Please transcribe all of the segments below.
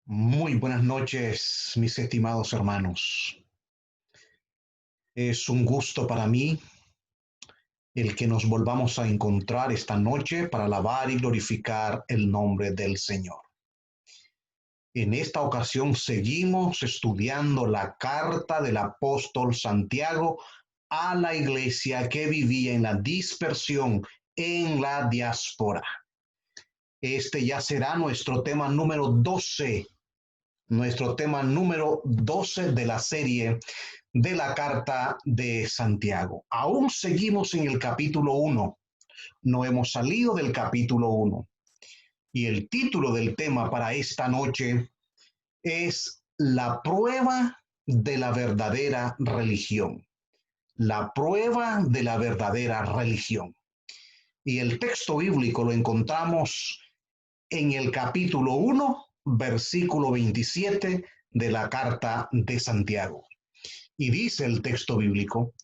Muy buenas noches, mis estimados hermanos. Es un gusto para mí el que nos volvamos a encontrar esta noche para alabar y glorificar el nombre del Señor. En esta ocasión seguimos estudiando la carta del apóstol Santiago a la iglesia que vivía en la dispersión, en la diáspora. Este ya será nuestro tema número 12, de la serie de la carta de Santiago. Aún seguimos en el capítulo 1, no hemos salido del capítulo 1. Y el título del tema para esta noche es La prueba de la verdadera religión. La prueba de la verdadera religión. Y el texto bíblico lo encontramos en el capítulo 1, versículo 27 de la carta de Santiago. Y dice el texto bíblico: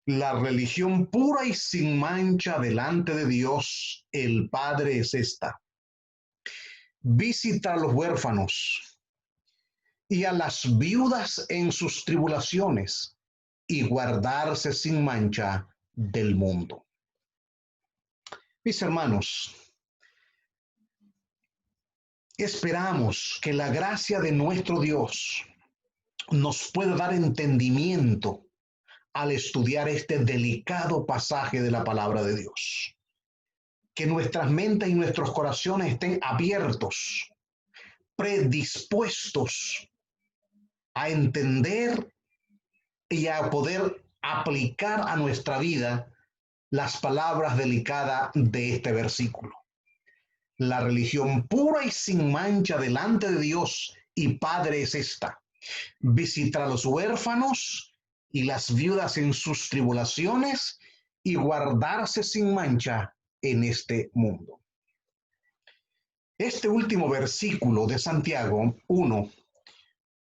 la religión pura y sin mancha delante de Dios el Padre es esta: visitar a los huérfanos y a las viudas en sus tribulaciones y guardarse sin mancha del mundo. Mis hermanos, esperamos que la gracia de nuestro Dios nos pueda dar entendimiento al estudiar este delicado pasaje de la palabra de Dios. Que nuestras mentes y nuestros corazones estén abiertos, predispuestos a entender y a poder aplicar a nuestra vida las palabras delicadas de este versículo. La religión pura y sin mancha delante de Dios y Padre es esta: visitar a los huérfanos y las viudas en sus tribulaciones y guardarse sin mancha en este mundo. Este último versículo de Santiago 1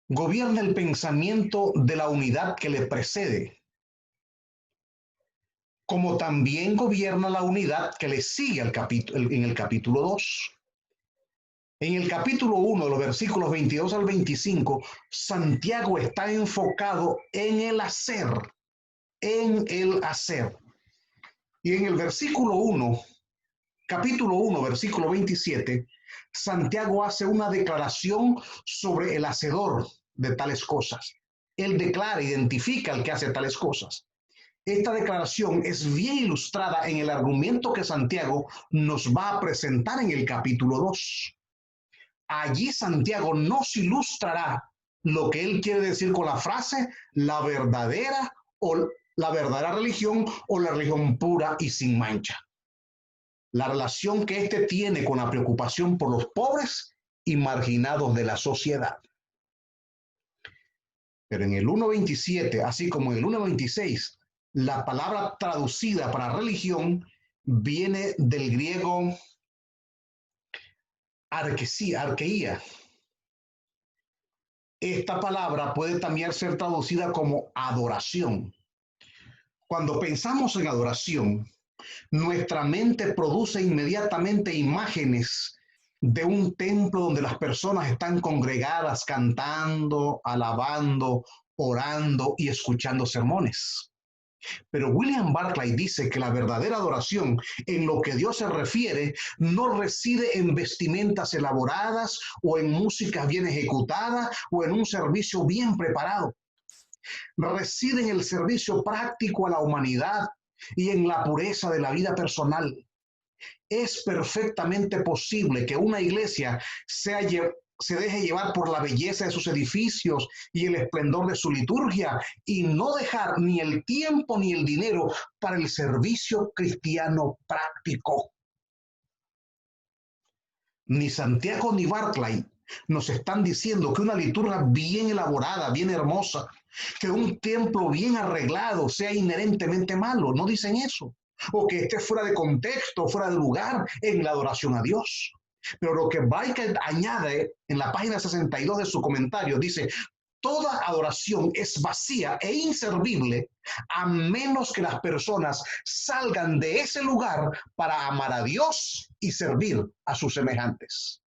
gobierna el pensamiento de la unidad que le precede, como también gobierna la unidad que le sigue en el capítulo 2. En el capítulo 1, los versículos 22 al 25, Santiago está enfocado en el hacer, en el hacer. Y en el versículo 1, capítulo 1, versículo 27, Santiago hace una declaración sobre el hacedor de tales cosas. Él declara, identifica al que hace tales cosas. Esta declaración es bien ilustrada en el argumento que Santiago nos va a presentar en el capítulo 2. Allí Santiago nos ilustrará lo que él quiere decir con la frase la verdadera religión o la religión pura y sin mancha. La relación que éste tiene con la preocupación por los pobres y marginados de la sociedad. Pero en el 1.27, así como en el 1.26, la palabra traducida para religión viene del griego arqueía. Esta palabra puede también ser traducida como adoración. Cuando pensamos en adoración, nuestra mente produce inmediatamente imágenes de un templo donde las personas están congregadas cantando, alabando, orando y escuchando sermones. Pero William Barclay dice que la verdadera adoración, en lo que Dios se refiere, no reside en vestimentas elaboradas o en música bien ejecutada o en un servicio bien preparado. Reside en el servicio práctico a la humanidad y en la pureza de la vida personal. Es perfectamente posible que una iglesia se deje llevar por la belleza de sus edificios y el esplendor de su liturgia y no dejar ni el tiempo ni el dinero para el servicio cristiano práctico. Ni Santiago ni Barclay nos están diciendo que una liturgia bien elaborada, bien hermosa, que un templo bien arreglado sea inherentemente malo. No dicen eso. O que esté fuera de contexto, fuera de lugar en la adoración a Dios. Pero lo que Barclay añade en la página 62 de su comentario, dice: toda adoración es vacía e inservible a menos que las personas salgan de ese lugar para amar a Dios y servir a sus semejantes.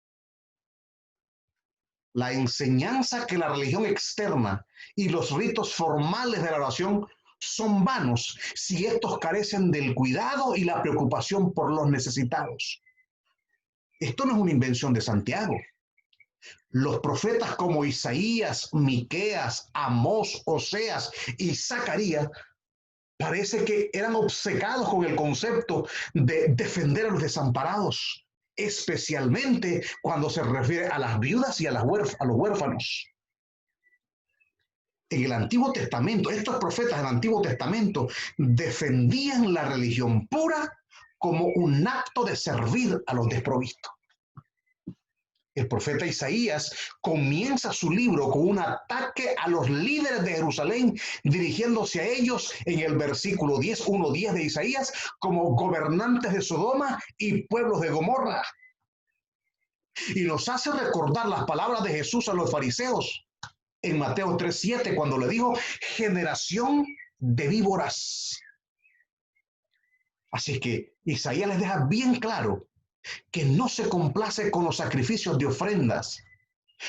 la enseñanza que la religión externa y los ritos formales de la oración son vanos si estos carecen del cuidado y la preocupación por los necesitados. Esto no es una invención de Santiago. Los profetas como Isaías, Miqueas, Amós, Oseas y Zacarías parece que eran obcecados con el concepto de defender a los desamparados, especialmente cuando se refiere a las viudas y a los huérfanos. En el Antiguo Testamento, estos profetas del Antiguo Testamento defendían la religión pura como un acto de servir a los desprovistos. El profeta Isaías comienza su libro con un ataque a los líderes de Jerusalén, dirigiéndose a ellos en el versículo 10, 1:10 de Isaías, como gobernantes de Sodoma y pueblos de Gomorra. Y nos hace recordar las palabras de Jesús a los fariseos en Mateo 3:7, cuando le dijo: generación de víboras. Así que Isaías les deja bien claro que no se complace con los sacrificios de ofrendas,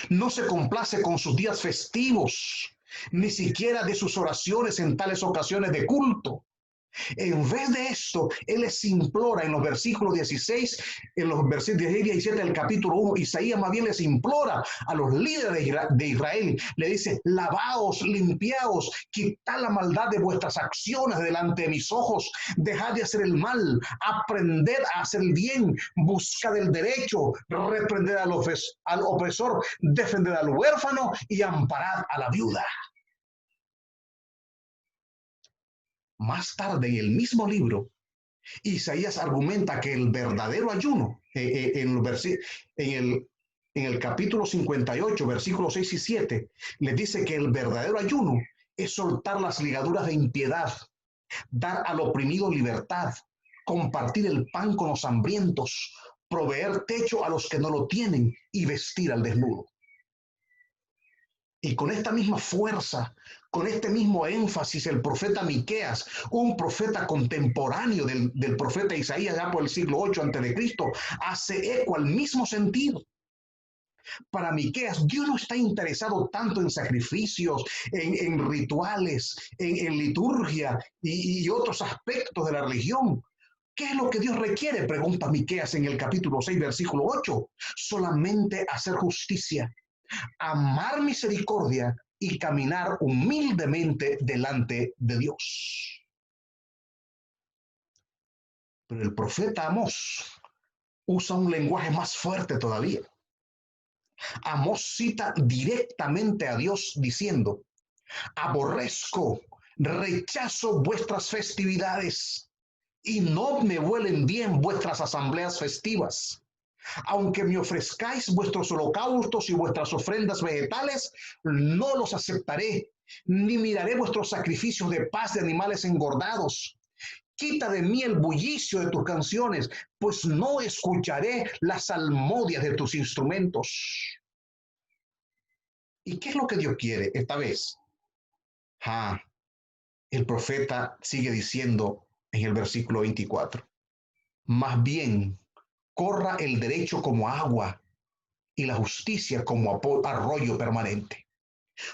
no se complace con sus días festivos, ni siquiera de sus oraciones en tales ocasiones de culto. En vez de esto, Él les implora en los versículos 16, en los versículos 16 y 17 del capítulo 1, Isaías más bien les implora a los líderes de Israel, le dice: lavaos, limpiaos, quitad la maldad de vuestras acciones delante de mis ojos, dejad de hacer el mal, aprended a hacer el bien, buscad el derecho, reprended al opresor, defended al huérfano y amparad a la viuda. Más tarde, en el mismo libro, Isaías argumenta que el verdadero ayuno, en el capítulo 58, versículos 6 y 7, les dice que el verdadero ayuno es soltar las ligaduras de impiedad, dar al oprimido libertad, compartir el pan con los hambrientos, proveer techo a los que no lo tienen y vestir al desnudo. Y con esta misma fuerza, con este mismo énfasis, el profeta Miqueas, un profeta contemporáneo del profeta Isaías ya por el siglo 8 a.C., hace eco al mismo sentido. Para Miqueas, Dios no está interesado tanto en sacrificios, en rituales, en liturgia y otros aspectos de la religión. ¿Qué es lo que Dios requiere? Pregunta Miqueas en el capítulo 6, versículo 8. Solamente hacer justicia, amar misericordia y caminar humildemente delante de Dios. Pero el profeta Amós usa un lenguaje más fuerte todavía. Amós cita directamente a Dios diciendo: aborrezco, rechazo vuestras festividades y no me huelen bien vuestras asambleas festivas. Aunque me ofrezcáis vuestros holocaustos y vuestras ofrendas vegetales, no los aceptaré, ni miraré vuestros sacrificios de paz de animales engordados. Quita de mí el bullicio de tus canciones, pues no escucharé las salmodias de tus instrumentos. ¿Y qué es lo que Dios quiere esta vez? El profeta sigue diciendo en el versículo 24: más bien, corra el derecho como agua y la justicia como arroyo permanente.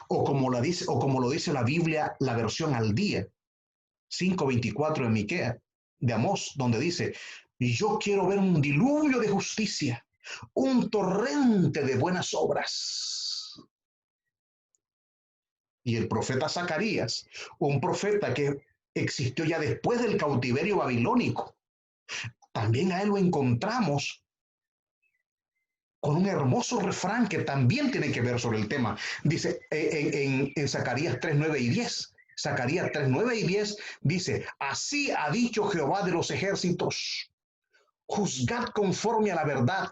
O como lo dice la Biblia, la versión al día, 5:24 de Miqueas, de Amós, donde dice: yo quiero ver un diluvio de justicia, un torrente de buenas obras. Y el profeta Zacarías, un profeta que existió ya después del cautiverio babilónico, también a él lo encontramos con un hermoso refrán que también tiene que ver sobre el tema. Dice en Zacarías 3, 9 y 10. Zacarías 3, 9 y 10 dice: así ha dicho Jehová de los ejércitos, juzgad conforme a la verdad,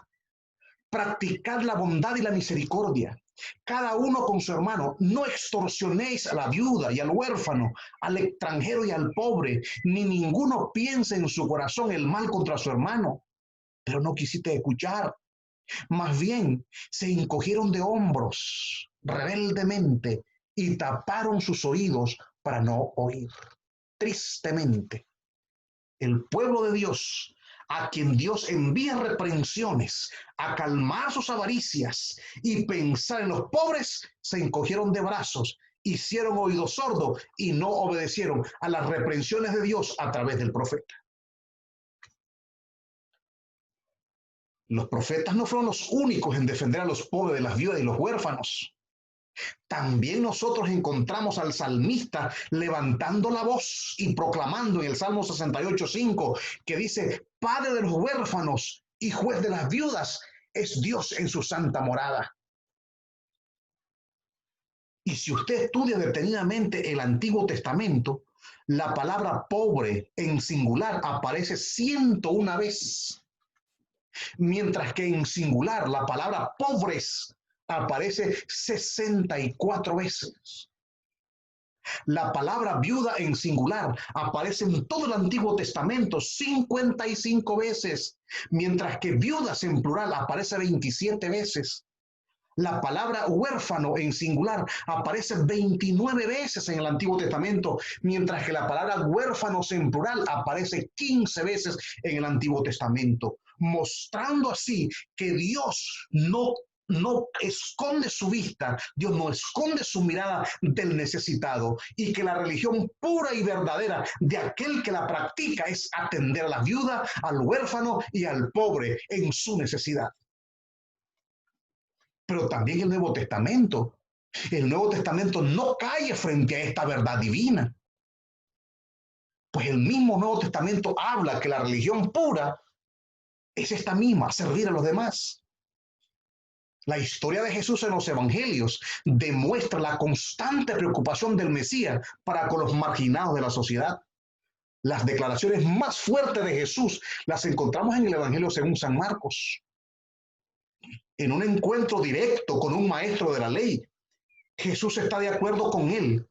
practicad la bondad y la misericordia, cada uno con su hermano, no extorsionéis a la viuda y al huérfano, al extranjero y al pobre, ni ninguno piense en su corazón el mal contra su hermano. Pero no quisiste escuchar. Más bien, se encogieron de hombros rebeldemente y taparon sus oídos para no oír. Tristemente, el pueblo de Dios a quien Dios envía reprensiones, a calmar sus avaricias y pensar en los pobres, se encogieron de brazos, hicieron oídos sordos y no obedecieron a las reprensiones de Dios a través del profeta. Los profetas no fueron los únicos en defender a los pobres, de las viudas y los huérfanos. También nosotros encontramos al salmista levantando la voz y proclamando en el Salmo 68:5, que dice: Padre de los huérfanos y juez de las viudas es Dios en su santa morada. Y si usted estudia detenidamente el Antiguo Testamento, la palabra pobre en singular aparece 101 veces, mientras que en singular la palabra pobres aparece 64 veces. La palabra viuda en singular aparece en todo el Antiguo Testamento 55 veces, mientras que viudas en plural aparece 27 veces. La palabra huérfano en singular aparece 29 veces en el Antiguo Testamento, mientras que la palabra huérfanos en plural aparece 15 veces en el Antiguo Testamento, mostrando así que Dios no esconde su vista, Dios no esconde su mirada del necesitado, y que la religión pura y verdadera de aquel que la practica es atender a la viuda, al huérfano y al pobre en su necesidad. Pero también el Nuevo Testamento. El Nuevo Testamento no cae frente a esta verdad divina. Pues el mismo Nuevo Testamento habla que la religión pura es esta misma, servir a los demás. La historia de Jesús en los evangelios demuestra la constante preocupación del Mesías para con los marginados de la sociedad. Las declaraciones más fuertes de Jesús las encontramos en el Evangelio según San Marcos. En un encuentro directo con un maestro de la ley, Jesús está de acuerdo con él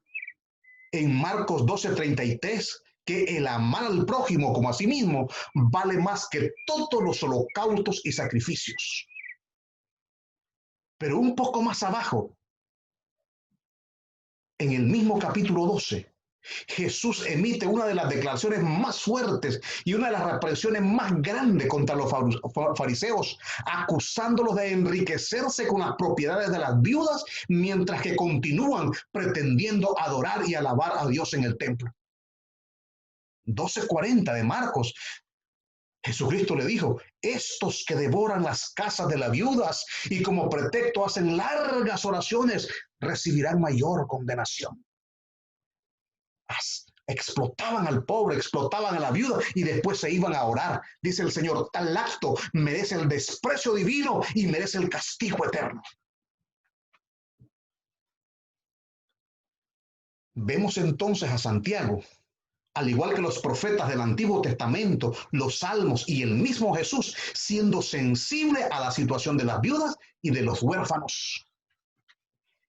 en Marcos 12:33, que el amar al prójimo como a sí mismo vale más que todos los holocaustos y sacrificios. Pero un poco más abajo, en el mismo capítulo 12, Jesús emite una de las declaraciones más fuertes y una de las reprensiones más grandes contra los fariseos, acusándolos de enriquecerse con las propiedades de las viudas mientras que continúan pretendiendo adorar y alabar a Dios en el templo. 12:40 de Marcos. Jesucristo le dijo: estos que devoran las casas de las viudas y como pretexto hacen largas oraciones, recibirán mayor condenación. Explotaban al pobre, explotaban a la viuda y después se iban a orar. Dice el Señor: tal acto merece el desprecio divino y merece el castigo eterno. Vemos entonces a Santiago, al igual que los profetas del Antiguo Testamento, los salmos y el mismo Jesús, siendo sensible a la situación de las viudas y de los huérfanos.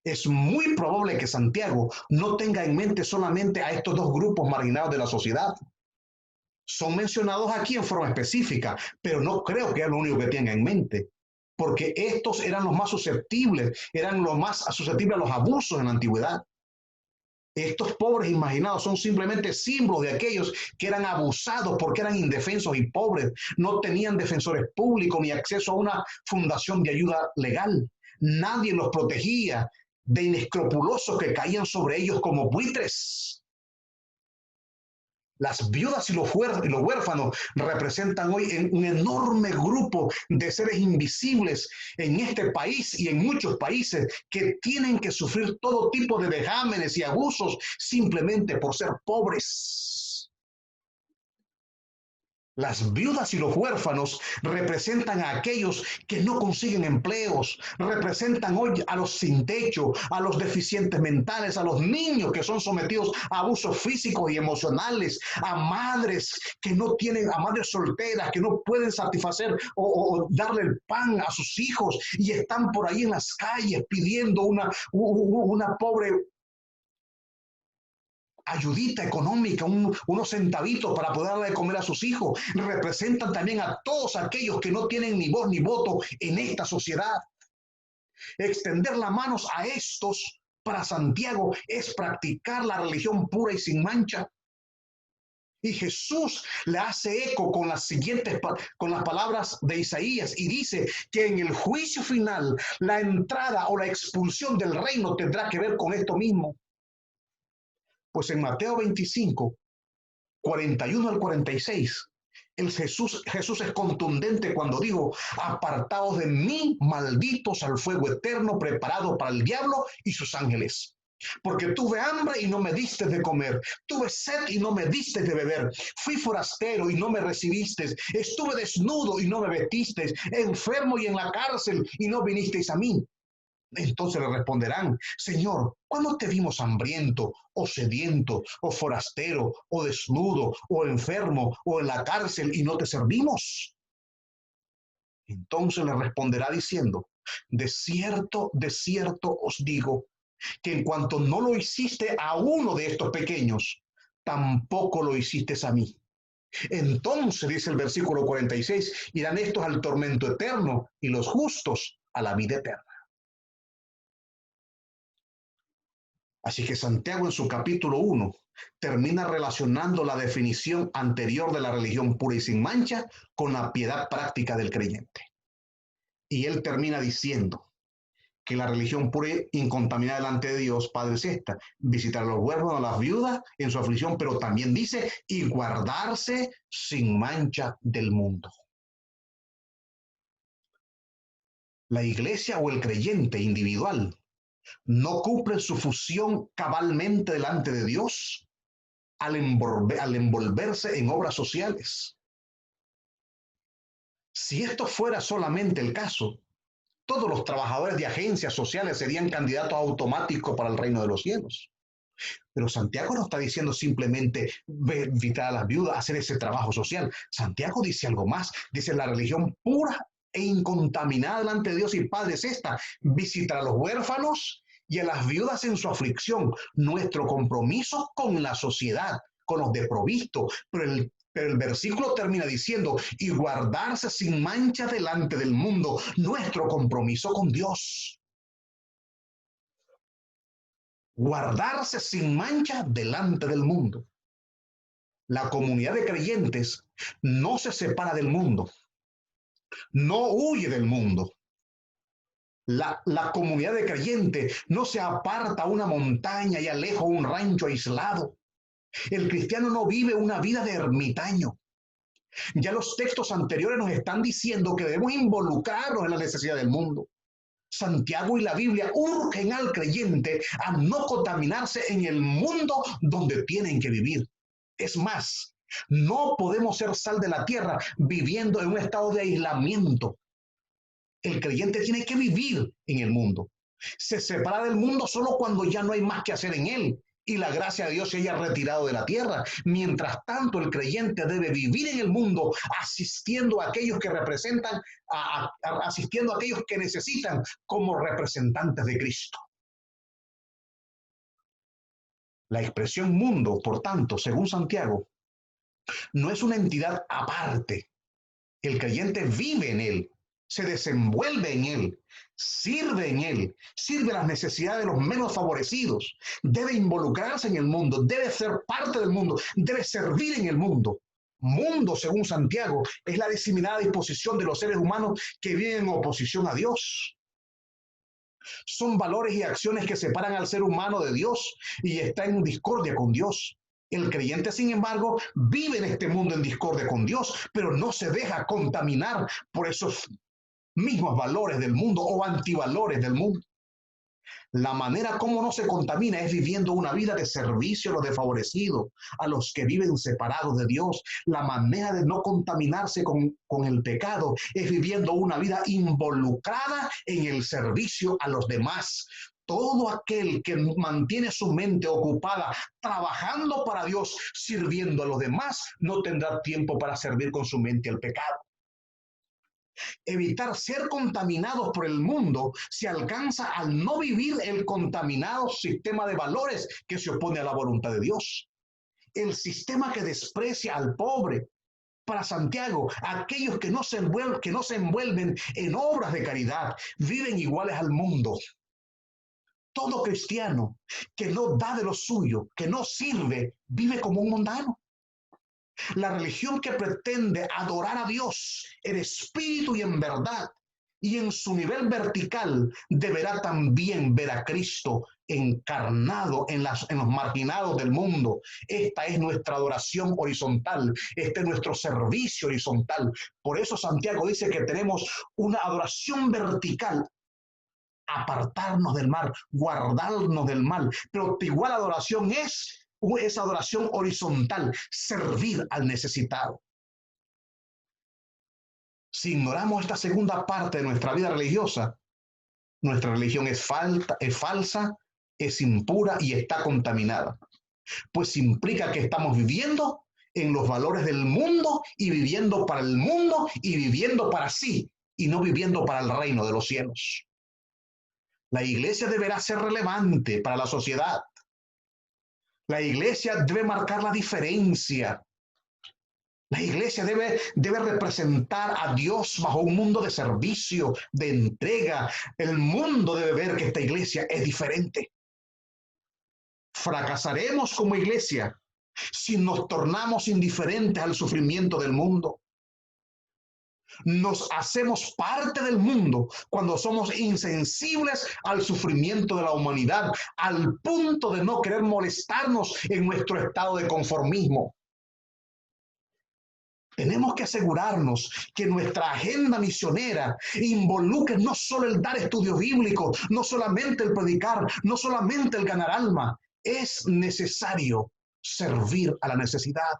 Es muy probable que Santiago no tenga en mente solamente a estos dos grupos marginados de la sociedad. Son mencionados aquí en forma específica, pero no creo que es lo único que tenga en mente, porque estos eran los más susceptibles, eran los más susceptibles a los abusos en la antigüedad. Estos pobres imaginados son simplemente símbolos de aquellos que eran abusados porque eran indefensos y pobres, no tenían defensores públicos ni acceso a una fundación de ayuda legal. Nadie los protegía de inescrupulosos que caían sobre ellos como buitres. Las viudas y los huérfanos representan hoy un enorme grupo de seres invisibles en este país y en muchos países que tienen que sufrir todo tipo de vejámenes y abusos simplemente por ser pobres. Las viudas y los huérfanos representan a aquellos que no consiguen empleos, representan hoy a los sin techo, a los deficientes mentales, a los niños que son sometidos a abusos físicos y emocionales, a madres que no tienen, a madres solteras que no pueden satisfacer o darle el pan a sus hijos y están por ahí en las calles pidiendo una pobre ayudita económica, unos centavitos para poder darle de comer a sus hijos. Representan también a todos aquellos que no tienen ni voz ni voto en esta sociedad. Extender las manos a estos para Santiago es practicar la religión pura y sin mancha. Y Jesús le hace eco con con las palabras de Isaías y dice que en el juicio final la entrada o la expulsión del reino tendrá que ver con esto mismo. Pues en Mateo 25, 41 al 46, Jesús es contundente cuando dijo: apartaos de mí, malditos, al fuego eterno preparado para el diablo y sus ángeles. Porque tuve hambre y no me diste de comer, tuve sed y no me diste de beber, fui forastero y no me recibisteis, estuve desnudo y no me vestisteis, enfermo y en la cárcel y no vinisteis a mí. Entonces le responderán: Señor, ¿cuándo te vimos hambriento, o sediento, o forastero, o desnudo, o enfermo, o en la cárcel y no te servimos? Entonces le responderá diciendo: de cierto os digo, que en cuanto no lo hiciste a uno de estos pequeños, tampoco lo hiciste a mí. Entonces, dice el versículo 46, irán estos al tormento eterno y los justos a la vida eterna. Así que Santiago en su capítulo 1 termina relacionando la definición anterior de la religión pura y sin mancha con la piedad práctica del creyente. Y él termina diciendo que la religión pura e incontaminada delante de Dios Padre es esta: visitar a los huérfanos, a las viudas en su aflicción, pero también dice, y guardarse sin mancha del mundo. La iglesia o el creyente individual no cumple su función cabalmente delante de Dios al envolverse en obras sociales. Si esto fuera solamente el caso, todos los trabajadores de agencias sociales serían candidatos automáticos para el reino de los cielos. Pero Santiago no está diciendo simplemente invitar a las viudas a hacer ese trabajo social. Santiago dice algo más. Dice: la religión pura e incontaminada delante de Dios y Padre es esta: visitar a los huérfanos y a las viudas en su aflicción. Nuestro compromiso con la sociedad, con los desprovistos. Pero el versículo termina diciendo: y guardarse sin mancha delante del mundo. Nuestro compromiso con Dios. Guardarse sin mancha delante del mundo. La comunidad de creyentes no se separa del mundo, no huye del mundo. La comunidad de creyentes no se aparta a una montaña y aleja un rancho aislado. El cristiano no vive una vida de ermitaño. Ya los textos anteriores nos están diciendo que debemos involucrarnos en la necesidad del mundo. Santiago y la Biblia urgen al creyente a no contaminarse en el mundo donde tienen que vivir. Es más, no podemos ser sal de la tierra viviendo en un estado de aislamiento. El creyente tiene que vivir en el mundo. Se separa del mundo solo cuando ya no hay más que hacer en él y la gracia de Dios se haya retirado de la tierra. Mientras tanto, el creyente debe vivir en el mundo asistiendo a aquellos que representan, asistiendo a aquellos que necesitan como representantes de Cristo. La expresión mundo, por tanto, según Santiago, no es una entidad aparte. El creyente vive en él, se desenvuelve en él, sirve las necesidades de los menos favorecidos, debe involucrarse en el mundo, debe ser parte del mundo, debe servir en el mundo. Mundo, según Santiago, es la diseminada disposición de los seres humanos que viven en oposición a Dios. Son valores y acciones que separan al ser humano de Dios y está en discordia con Dios. El creyente, sin embargo, vive en este mundo en discordia con Dios, pero no se deja contaminar por esos mismos valores del mundo o antivalores del mundo. La manera como no se contamina es viviendo una vida de servicio a los desfavorecidos, a los que viven separados de Dios. La manera de no contaminarse con el pecado es viviendo una vida involucrada en el servicio a los demás. Todo aquel que mantiene su mente ocupada trabajando para Dios, sirviendo a los demás, no tendrá tiempo para servir con su mente al pecado. Evitar ser contaminados por el mundo se alcanza al no vivir el contaminado sistema de valores que se opone a la voluntad de Dios. El sistema que desprecia al pobre. Para Santiago, aquellos que no se envuelven en obras de caridad viven iguales al mundo. Todo cristiano que no da de lo suyo, que no sirve, vive como un mundano. La religión que pretende adorar a Dios en espíritu y en verdad y en su nivel vertical deberá también ver a Cristo encarnado en los marginados del mundo. Esta es nuestra adoración horizontal, este es nuestro servicio horizontal. Por eso Santiago dice que tenemos una adoración vertical, apartarnos del mal, guardarnos del mal, pero igual adoración es esa adoración horizontal, servir al necesitado. Si ignoramos esta segunda parte de nuestra vida religiosa, nuestra religión es falsa, es impura y está contaminada, pues implica que estamos viviendo en los valores del mundo y viviendo para el mundo y viviendo para sí y no viviendo para el reino de los cielos. La iglesia deberá ser relevante para la sociedad. La iglesia debe marcar la diferencia. La iglesia debe representar a Dios bajo un mundo de servicio, de entrega. El mundo debe ver que esta iglesia es diferente. Fracasaremos como iglesia si nos tornamos indiferentes al sufrimiento del mundo. Nos hacemos parte del mundo cuando somos insensibles al sufrimiento de la humanidad, al punto de no querer molestarnos en nuestro estado de conformismo. Tenemos que asegurarnos que nuestra agenda misionera involucre no solo el dar estudios bíblicos, no solamente el predicar, no solamente el ganar alma. Es necesario servir a la necesidad.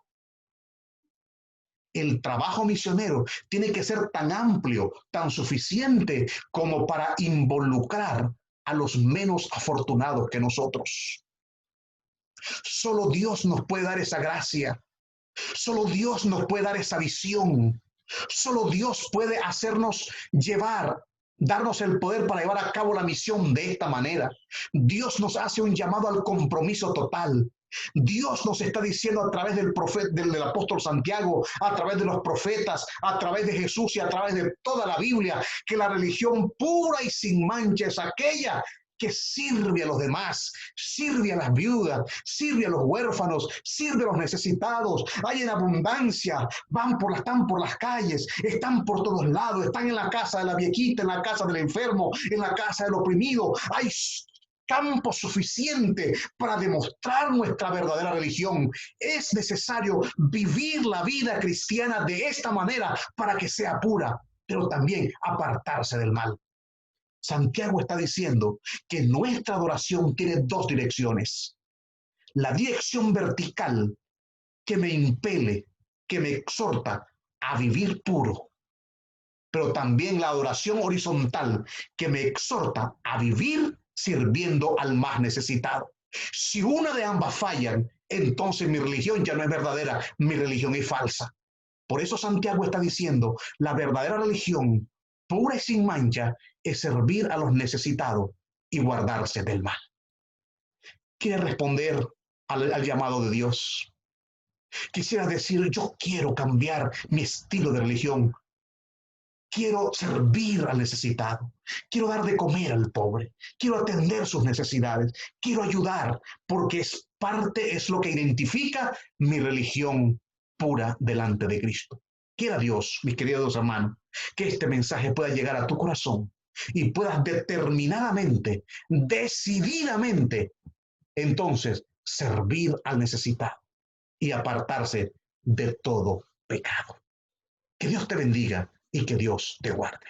El trabajo misionero tiene que ser tan amplio, tan suficiente como para involucrar a los menos afortunados que nosotros. Solo Dios nos puede dar esa gracia. Solo Dios nos puede dar esa visión. Solo Dios puede hacernos darnos el poder para llevar a cabo la misión de esta manera. Dios nos hace un llamado al compromiso total. Dios nos está diciendo a través del apóstol Santiago, a través de los profetas, a través de Jesús y a través de toda la Biblia, que la religión pura y sin mancha es aquella que sirve a los demás, sirve a las viudas, sirve a los huérfanos, sirve a los necesitados. Hay en abundancia, están por las calles, están por todos lados, están en la casa de la viejita, en la casa del enfermo, en la casa del oprimido. Hay campo suficiente para demostrar nuestra verdadera religión. Es necesario vivir la vida cristiana de esta manera para que sea pura, pero también apartarse del mal. Santiago está diciendo que nuestra adoración tiene dos direcciones. La dirección vertical que me impele, que me exhorta a vivir puro, pero también la adoración horizontal que me exhorta a vivir sirviendo al más necesitado. Si una de ambas fallan, entonces mi religión ya no es verdadera, mi religión es falsa. Por eso Santiago está diciendo, la verdadera religión, pura y sin mancha, es servir a los necesitados y guardarse del mal. ¿Quiere responder al llamado de Dios? Quisiera decir, yo quiero cambiar mi estilo de religión. Quiero servir al necesitado. Quiero dar de comer al pobre. Quiero atender sus necesidades. Quiero ayudar porque es lo que identifica mi religión pura delante de Cristo. Quiera Dios, mis queridos hermanos, que este mensaje pueda llegar a tu corazón y puedas determinadamente, decididamente, entonces servir al necesitado y apartarse de todo pecado. Que Dios te bendiga y que Dios te guarde.